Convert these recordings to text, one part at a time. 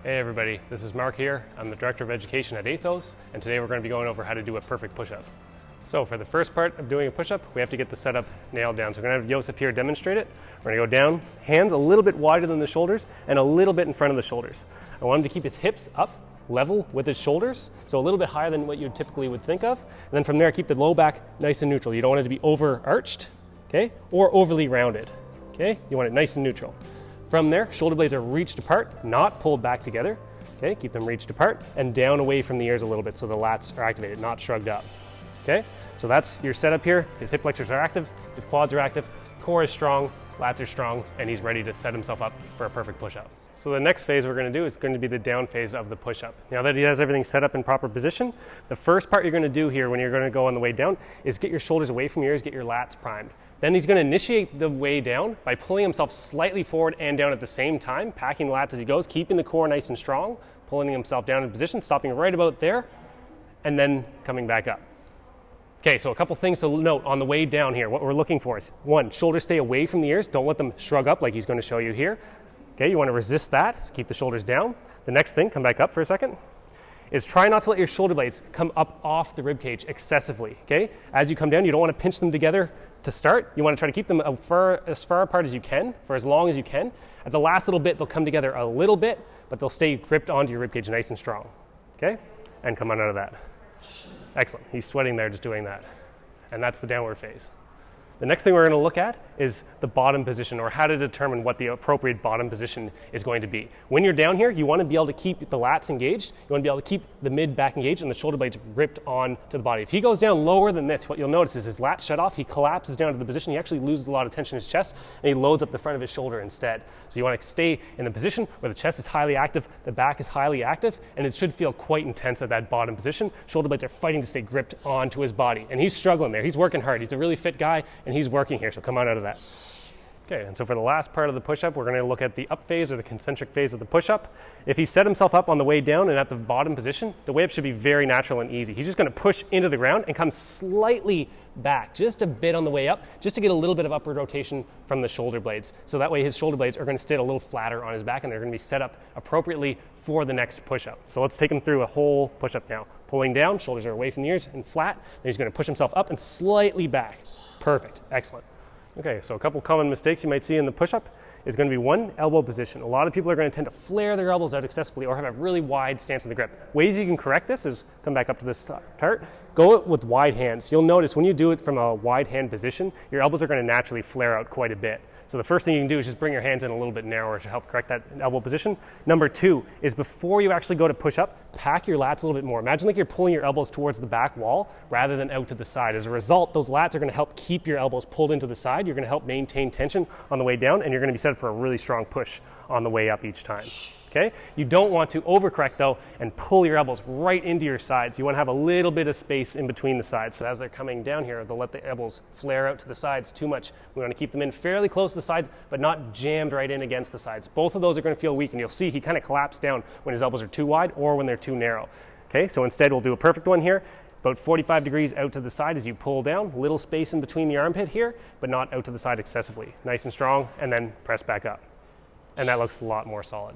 Hey everybody, this is Mark here. I'm the Director of Education at PSOAS, and today we're going to be going over how to do a perfect push-up. So for the first part of doing a push-up, we have to get the setup nailed down. So we're going to have Joseph here demonstrate it. We're going to go down, hands a little bit wider than the shoulders and a little bit in front of the shoulders. I want him to keep his hips up, level with his shoulders, so a little bit higher than what you typically would think of. And then from there, keep the low back nice and neutral. You don't want it to be over-arched, okay, or overly rounded, okay? You want it nice and neutral. From there, shoulder blades are reached apart, not pulled back together. Okay, keep them reached apart and down away from the ears a little bit so the lats are activated, not shrugged up. Okay, so that's your setup here. His hip flexors are active, his quads are active, core is strong, lats are strong, and he's ready to set himself up for a perfect push-up. So the next phase we're going to do is going to be the down phase of the push-up. Now that he has everything set up in proper position, the first part you're going to do here when you're going to go on the way down is get your shoulders away from your ears, get your lats primed. Then he's going to initiate the way down by pulling himself slightly forward and down at the same time, packing the lats as he goes, keeping the core nice and strong, pulling himself down in position, stopping right about there, and then coming back up. Okay, so a couple things to note on the way down here. What we're looking for is, one, shoulders stay away from the ears. Don't let them shrug up like he's going to show you here. Okay, you want to resist that, so keep the shoulders down. The next thing, come back up for a second, is try not to let your shoulder blades come up off the rib cage excessively, okay? As you come down, you don't want to pinch them together to start. You want to try to keep them as far apart as you can, for as long as you can. At the last little bit, they'll come together a little bit, but they'll stay gripped onto your rib cage nice and strong, okay? And come on out of that. Excellent, he's sweating there just doing that. And that's the downward phase. The next thing we're going to look at is the bottom position, or how to determine what the appropriate bottom position is going to be. When you're down here, you want to be able to keep the lats engaged, you want to be able to keep the mid back engaged and the shoulder blades ripped on to the body. If he goes down lower than this, what you'll notice is his lats shut off, he collapses down to the position, he actually loses a lot of tension in his chest, and he loads up the front of his shoulder instead. So you want to stay in the position where the chest is highly active, the back is highly active, and it should feel quite intense at that bottom position. Shoulder blades are fighting to stay gripped onto his body, and he's struggling there. He's working hard. He's a really fit guy, and he's working here, so come on out of that. Okay, and so for the last part of the push-up, we're going to look at the up phase, or the concentric phase of the push-up. If he set himself up on the way down and at the bottom position, the way up should be very natural and easy. He's just going to push into the ground and come slightly back, just a bit on the way up, just to get a little bit of upward rotation from the shoulder blades. So that way his shoulder blades are going to sit a little flatter on his back, and they're going to be set up appropriately for the next push-up. So let's take him through a whole push-up now. Pulling down, shoulders are away from the ears and flat. Then he's going to push himself up and slightly back. Perfect, excellent. Okay, so a couple common mistakes you might see in the push-up is going to be, one, elbow position. A lot of people are going to tend to flare their elbows out excessively or have a really wide stance in the grip. Ways you can correct this is, come back up to this start, go with wide hands. You'll notice when you do it from a wide hand position, your elbows are going to naturally flare out quite a bit. So the first thing you can do is just bring your hands in a little bit narrower to help correct that elbow position. Number two is, before you actually go to push up, pack your lats a little bit more. Imagine like you're pulling your elbows towards the back wall rather than out to the side. As a result, those lats are going to help keep your elbows pulled into the side. You're going to help maintain tension on the way down, and you're going to be set for a really strong push on the way up each time. Okay? You don't want to overcorrect though and pull your elbows right into your sides. You want to have a little bit of space in between the sides. So as they're coming down here, they'll let the elbows flare out to the sides too much. We want to keep them in fairly close to the sides, but not jammed right in against the sides. Both of those are going to feel weak, and you'll see he kind of collapses down when his elbows are too wide or when they're too narrow. Okay, so instead we'll do a perfect one here. About 45 degrees out to the side as you pull down, little space in between the armpit here, but not out to the side excessively. Nice and strong, and then press back up. And that looks a lot more solid.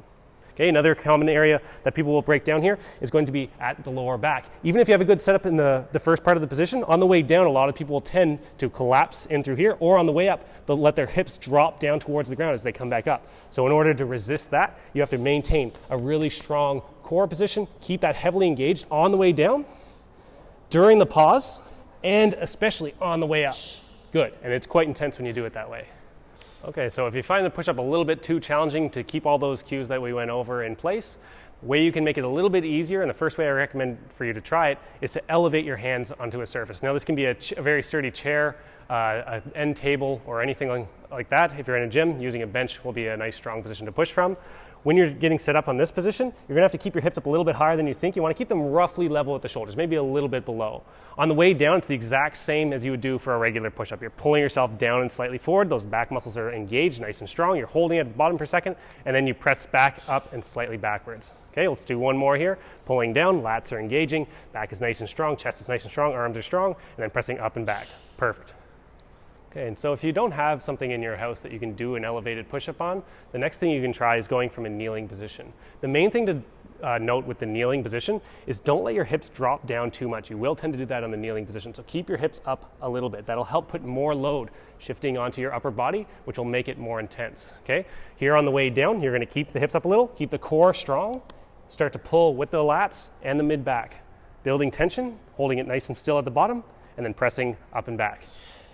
Okay, another common area that people will break down here is going to be at the lower back. Even if you have a good setup in the first part of the position, on the way down, a lot of people will tend to collapse in through here, or on the way up, they'll let their hips drop down towards the ground as they come back up. So in order to resist that, you have to maintain a really strong core position, keep that heavily engaged on the way down, during the pause, and especially on the way up. Good, and it's quite intense when you do it that way. Okay, so if you find the push-up a little bit too challenging to keep all those cues that we went over in place, the way you can make it a little bit easier, and the first way I recommend for you to try it, is to elevate your hands onto a surface. Now this can be a very sturdy chair, an end table, or anything like that. If you're in a gym, using a bench will be a nice strong position to push from. When you're getting set up on this position, you're going to have to keep your hips up a little bit higher than you think. You want to keep them roughly level with the shoulders, maybe a little bit below. On the way down, it's the exact same as you would do for a regular push-up. You're pulling yourself down and slightly forward. Those back muscles are engaged, nice and strong. You're holding it at the bottom for a second, and then you press back up and slightly backwards. Okay, let's do one more here. Pulling down, lats are engaging, back is nice and strong, chest is nice and strong, arms are strong, and then pressing up and back. Perfect. Okay, and so if you don't have something in your house that you can do an elevated push-up on, the next thing you can try is going from a kneeling position. The main thing to note with the kneeling position is don't let your hips drop down too much. You will tend to do that on the kneeling position, so keep your hips up a little bit. That'll help put more load shifting onto your upper body, which will make it more intense, okay? Here on the way down, you're gonna keep the hips up a little, keep the core strong, start to pull with the lats and the mid-back, building tension, holding it nice and still at the bottom, and then pressing up and back.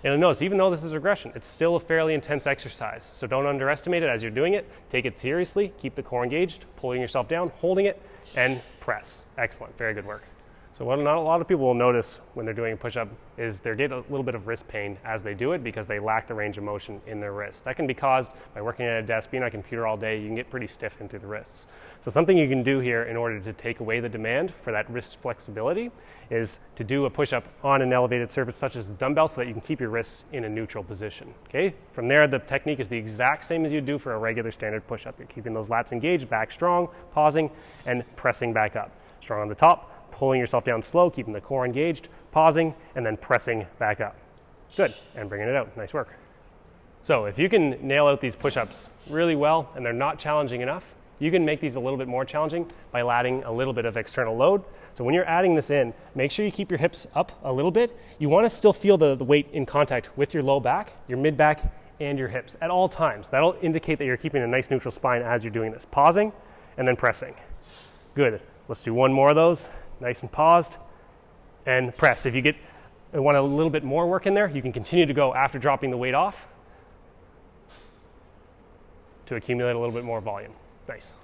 And you'll notice, even though this is regression, it's still a fairly intense exercise. So don't underestimate it as you're doing it. Take it seriously, keep the core engaged, pulling yourself down, holding it, and press. Excellent, very good work. So what not a lot of people will notice when they're doing a push-up is they get a little bit of wrist pain as they do it because they lack the range of motion in their wrist. That can be caused by working at a desk, being on a computer all day. You can get pretty stiff in through the wrists. So something you can do here in order to take away the demand for that wrist flexibility is to do a push-up on an elevated surface such as the dumbbell so that you can keep your wrists in a neutral position. Okay? From there, the technique is the exact same as you do for a regular standard push-up. You're keeping those lats engaged, back strong, pausing, and pressing back up. Strong on the top, pulling yourself down slow, keeping the core engaged, pausing, and then pressing back up. Good, and bringing it out. Nice work. So if you can nail out these push-ups really well and they're not challenging enough, you can make these a little bit more challenging by adding a little bit of external load. So when you're adding this in, make sure you keep your hips up a little bit. You want to still feel the weight in contact with your low back, your mid back, and your hips at all times. That'll indicate that you're keeping a nice neutral spine as you're doing this. Pausing and then pressing. Good. Let's do one more of those. Nice and paused, and press. If you want a little bit more work in there, you can continue to go after dropping the weight off to accumulate a little bit more volume. Nice.